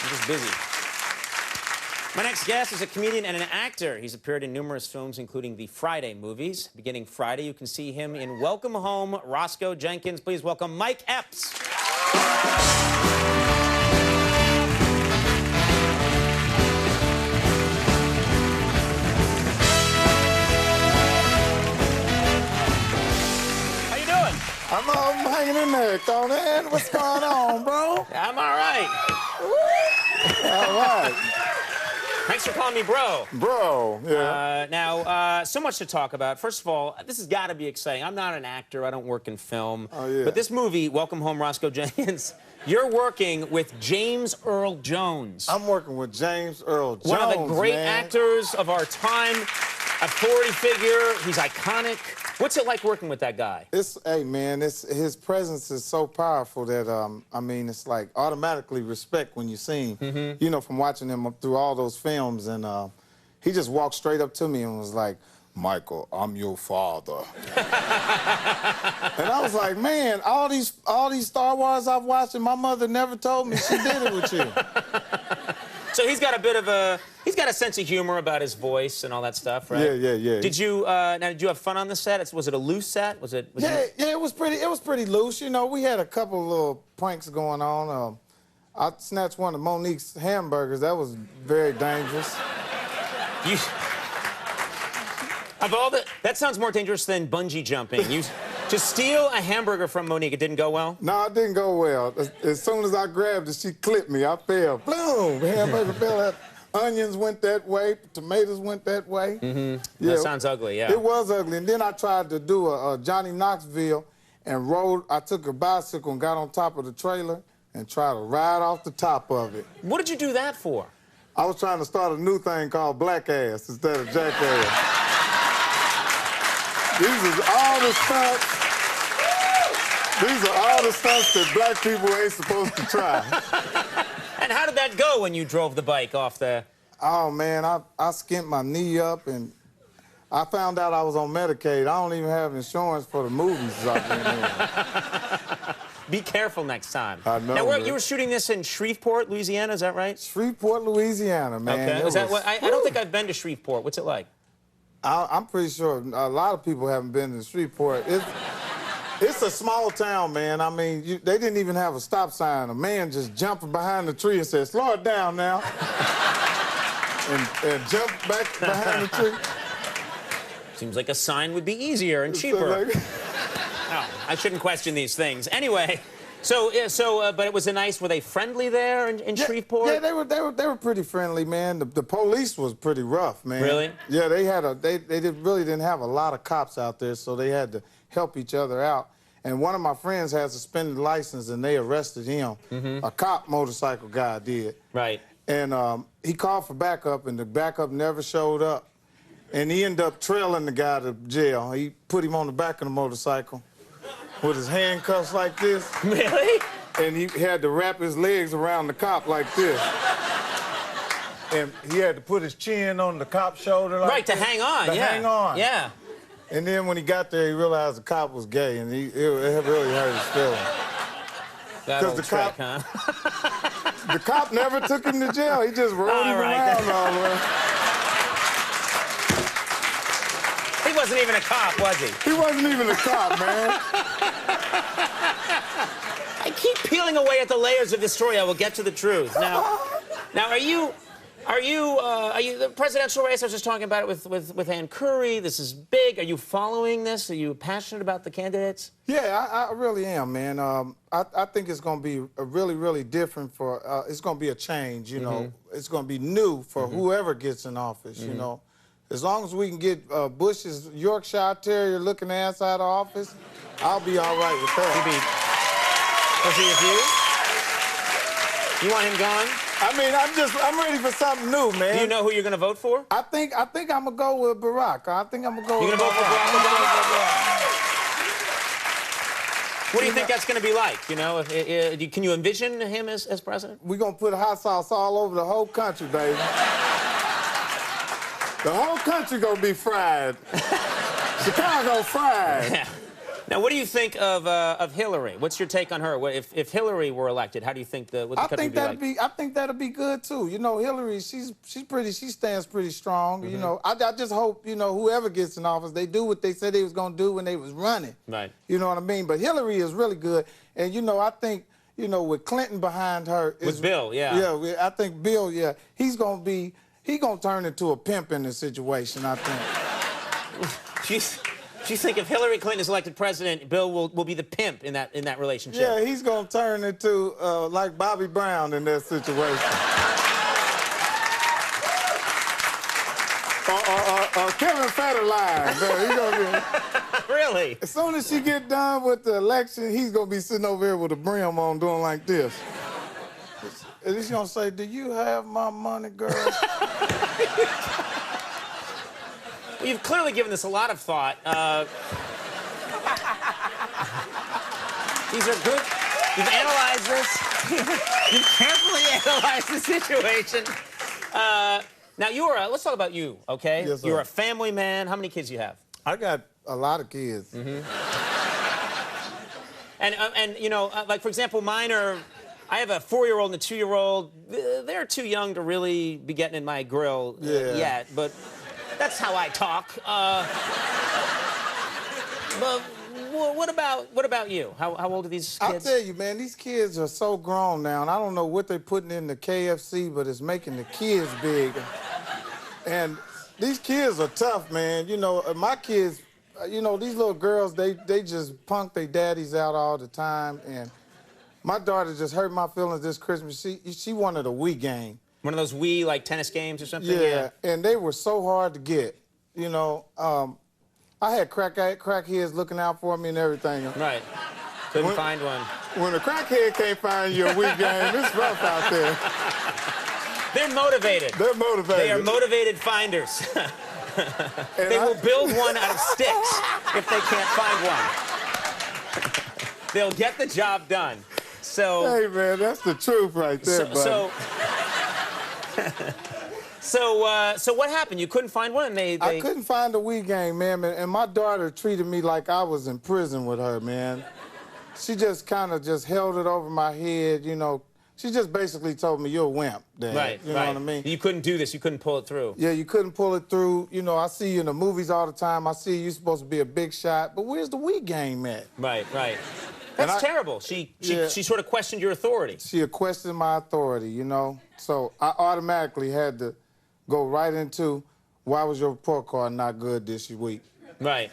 I'm just busy. My next guest is a comedian and an actor. He's appeared in numerous films, including the Friday movies. Beginning Friday, you can see him in Welcome Home, Roscoe Jenkins. Please welcome Mike Epps. I'm hanging in there, Conan. What's going on, bro? I'm all right. All right. Thanks for calling me bro. Bro, yeah. Now, so much to talk about. First of all, this has got to be exciting. I'm not an actor. I don't work in film. Oh, yeah. But this movie, Welcome Home, Roscoe Jenkins, you're working with James Earl Jones. I'm working with James Earl Jones, one of the great actors of our time, authority figure. He's iconic. What's it like working with that guy? Hey, man, his presence is so powerful that, I mean, it's like automatically respect when you see him. Mm-hmm. You know, from watching him through all those films. And he just walked straight up to me and was like, "Michael, I'm your father." And I was like, man, all these Star Wars I've watched and my mother never told me she did it with you. So he's got a bit of a, he's got a sense of humor about his voice and all that stuff, right? Yeah. Did you, now, did you have fun on the set? Was it a loose set? Yeah, it was pretty loose. You know, we had a couple little pranks going on. I snatched one of Monique's hamburgers. That was very dangerous. That sounds more dangerous than bungee jumping. To steal a hamburger from Monique, it didn't go well? No, it didn't go well. As soon as I grabbed it, she clipped me. I fell. Boom! The hamburger fell out. Onions went that way. Tomatoes went that way. Mm-hmm. Yeah, that sounds ugly, yeah. It was ugly. And then I tried to do a Johnny Knoxville and I took a bicycle and got on top of the trailer and tried to ride off the top of it. What did you do that for? I was trying to start a new thing called Black Ass instead of Jackass. These are all the stunts. These are all the stunts that black people ain't supposed to try. And how did that go when you drove the bike off the... Oh, man, I skinned my knee up, and I found out I was on Medicaid. I don't even have insurance for the movies I've been in. Be careful next time. I know. Now, you were shooting this in Shreveport, Louisiana, is that right? Shreveport, Louisiana, man. Okay. I don't think I've been to Shreveport. What's it like? I'm pretty sure a lot of people haven't been to Shreveport. It's a small town, man. I mean, they didn't even have a stop sign. A man just jumped behind the tree and said, "Slow it down now," and jumped back behind the tree. Seems like a sign would be easier and cheaper. No, I shouldn't question these things. Anyway, but it was were they friendly there in Shreveport? Yeah, they were pretty friendly, man. The police was pretty rough, man. Really? Yeah, they really didn't have a lot of cops out there, so they had to help each other out. And one of my friends had a suspended license, and they arrested him. Mm-hmm. A cop motorcycle guy did. Right. And he called for backup, and the backup never showed up. And he ended up trailing the guy to jail. He put him on the back of the motorcycle with his handcuffs like this. Really? And he had to wrap his legs around the cop like this. And he had to put his chin on the cop's shoulder like right, this. to hang on, to hang on. Yeah. And then when he got there, he realized the cop was gay, and it really hurt his feelings. That old trick, huh? The cop never took him to jail. He just rode him around all the way. He wasn't even a cop, was he? He wasn't even a cop, man. I keep peeling away at the layers of this story. I will get to the truth. Now, are you the presidential race? I was just talking about it with Ann Curry. This is big. Are you following this? Are you passionate about the candidates? Yeah, I really am, man. I think it's going to be a really different it's going to be a change, you know. It's going to be new for whoever gets in office, you know. As long as we can get Bush's Yorkshire Terrier looking ass out of office, I'll be all right with that. Was he with you? You want him gone? I mean, I'm ready for something new, man. Do you know who you're going to vote for? I think I'm going to go with Barack. I think I'm going to go with Barack. You're going to vote for Barack? What do you think that's going to be like? You know, can you envision him as president? We're going to put hot sauce all over the whole country, baby. The whole country going to be fried. Chicago fried. Now, what do you think of Hillary? What's your take on her? If Hillary were elected, how do you think what the country would be like? I think that'll be good too. You know, Hillary, she stands pretty strong. You know, I just hope, you know, whoever gets in office, they do what they said they was gonna do when they was running. Right. You know what I mean? But Hillary is really good, and you know, I think, you know, with Clinton behind her, With Bill, yeah. Yeah, I think Bill, yeah, he's gonna turn into a pimp in this situation, I think. Do you think if Hillary Clinton is elected president, Bill will be the pimp in that relationship? Yeah, he's gonna turn into like Bobby Brown in that situation. or Kevin Federline. Really? As soon as she get done with the election, he's gonna be sitting over here with a brim on, doing like this. And he's gonna say, "Do you have my money, girl?" Well, you've clearly given this a lot of thought. These are good. You've analyzed this. You've carefully analyzed the situation. Now, let's talk about you, okay? Yes, sir. You're a family man. How many kids do you have? I got a lot of kids. And you know, like, for example, mine are... I have a 4-year-old and a 2-year-old. They're too young to really be getting in my grill yet, but... That's how I talk. But what about you? How old are these kids? I'll tell you, man, these kids are so grown now, and I don't know what they're putting in the KFC, but it's making the kids big. And these kids are tough, man. You know, my kids, you know, these little girls, they just punk their daddies out all the time. And my daughter just hurt my feelings this Christmas. She wanted a Wii game. One of those Wii, like, tennis games or something? Yeah, and they were so hard to get. You know, I had crackheads looking out for me and everything. Right. Couldn't find one. When a crackhead can't find your Wii game, it's rough out there. They're motivated. They're motivated. They are motivated finders. They will build one out of sticks if they can't find one. They'll get the job done. So... Hey, man, that's the truth right there, buddy. So what happened? You couldn't find one? I couldn't find a Wii game, man, and my daughter treated me like I was in prison with her, man. She just kind of just held it over my head, you know. She just basically told me, "You're a wimp, Dad." Right, you know what I mean? You couldn't do this. You couldn't pull it through. Yeah, you couldn't pull it through. You know, I see you in the movies all the time. I see you're supposed to be a big shot, but where's the Wii game at? Right. That's terrible. She sort of questioned your authority. She questioned my authority, you know. So I automatically had to go right into, why was your report card not good this week? Right.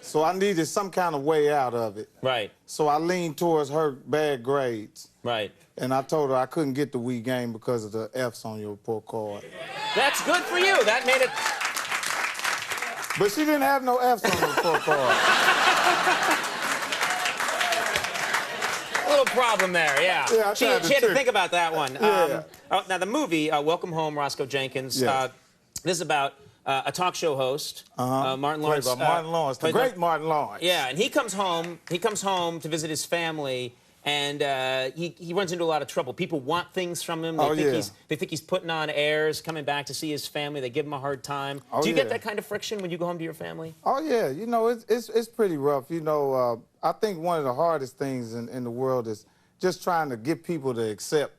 So I needed some kind of way out of it. Right. So I leaned towards her bad grades. Right. And I told her I couldn't get the Wii game because of the F's on your report card. That's good for you. That made it... But she didn't have no F's on the report card. A little problem there, yeah. Yeah, she had to think about that one. Yeah. Now, the movie, Welcome Home, Roscoe Jenkins, Yes. this is about a talk show host, Martin Lawrence. Played by Martin Lawrence, the great Martin Lawrence. Yeah, and he comes home to visit his family, and he runs into a lot of trouble. People want things from him. They think he's putting on airs, coming back to see his family. They give him a hard time. Do you get that kind of friction when you go home to your family? Oh, yeah. You know, it's pretty rough. You know, I think one of the hardest things in the world is just trying to get people to accept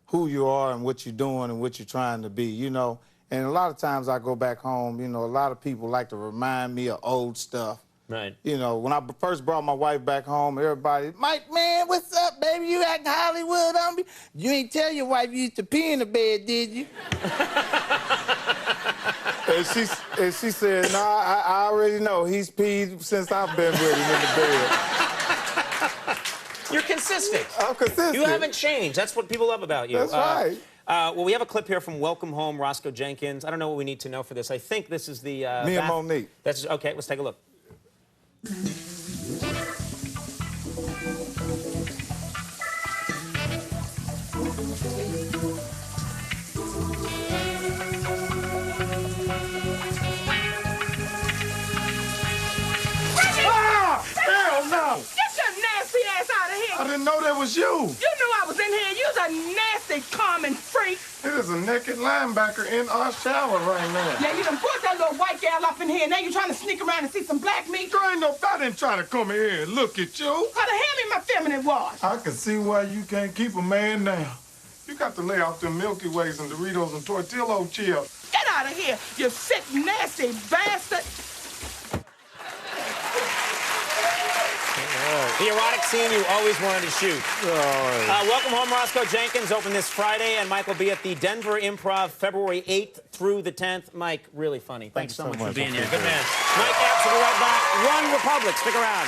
who you are and what you're doing and what you're trying to be, you know. And a lot of times I go back home, you know, a lot of people like to remind me of old stuff. Right. You know, when I first brought my wife back home, everybody, "Mike, man, what's up, baby? You acting Hollywood on me? You ain't tell your wife you used to pee in the bed, did you?" and she said, "No, I already know. He's peed since I've been with him in the bed." You're consistent. I'm consistent. You haven't changed. That's what people love about you. That's right. Well, we have a clip here from Welcome Home, Roscoe Jenkins. I don't know what we need to know for this. I think this is the... Me and Monique. That's okay. Let's take a look. Hell no! Get your nasty ass out of here! I didn't know that was you. You knew I was in here. You's a nasty, common freak. There's a naked linebacker in our shower right now. Now, you done brought that little white gal up in here. Now you trying to sneak around and see some black meat? Girl, ain't no, I didn't try to come in here and look at you. How the hand me my feminine wash? I can see why you can't keep a man down. You got to lay off them Milky Ways and Doritos and Tortillo chips. Get out of here, you sick, nasty bastard. The erotic scene you always wanted to shoot. Welcome home, Roscoe Jenkins. Open this Friday, and Mike will be at the Denver Improv February 8th through the 10th. Mike, really funny. Thanks so much for being here. Good man. Mike Epps will be right back. One Republic. Stick around.